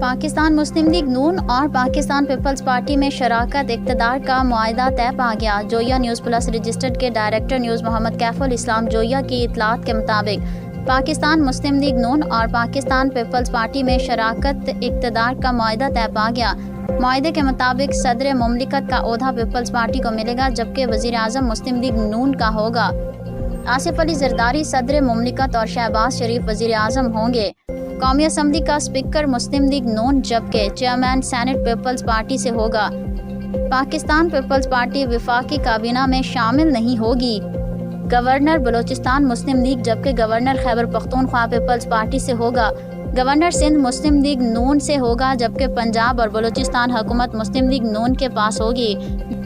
پاکستان مسلم league نون اور Pakistan Peoples party میں شراکت اقتدار کا معاہدہ طے پا گیا۔ جویا نیوز پلس رجسٹرڈ کے ڈائریکٹر نیوز محمد کیف الاسلام جویا کی اطلاعات کے مطابق پاکستان مسلم لیگ نون اور پاکستان پیپلز پارٹی میں شراکت اقتدار کا معاہدہ طے پا گیا۔ معاہدے کے مطابق صدر مملکت کا عہدہ پیپلز پارٹی کو ملے گا، جبکہ وزیر اعظم مسلم لیگ نون کا ہوگا۔ آصف علی زرداری صدر مملکت اور شہباز شریف وزیر اعظم ہوں گے۔ قومی اسمبلی کا اسپیکر مسلم لیگ نون جبکہ چیئرمین سینٹ پیپلز پارٹی سے ہوگا۔ پاکستان پیپلز پارٹی وفاقی کابینہ میں شامل نہیں ہوگی۔ گورنر بلوچستان مسلم لیگ جبکہ governor Khyber Pakhtunkhwa Peoples party سے ہوگا۔ گورنر سندھ مسلم لیگ نون سے ہوگا، جبکہ پنجاب اور بلوچستان حکومت مسلم لیگ نون کے پاس ہوگی۔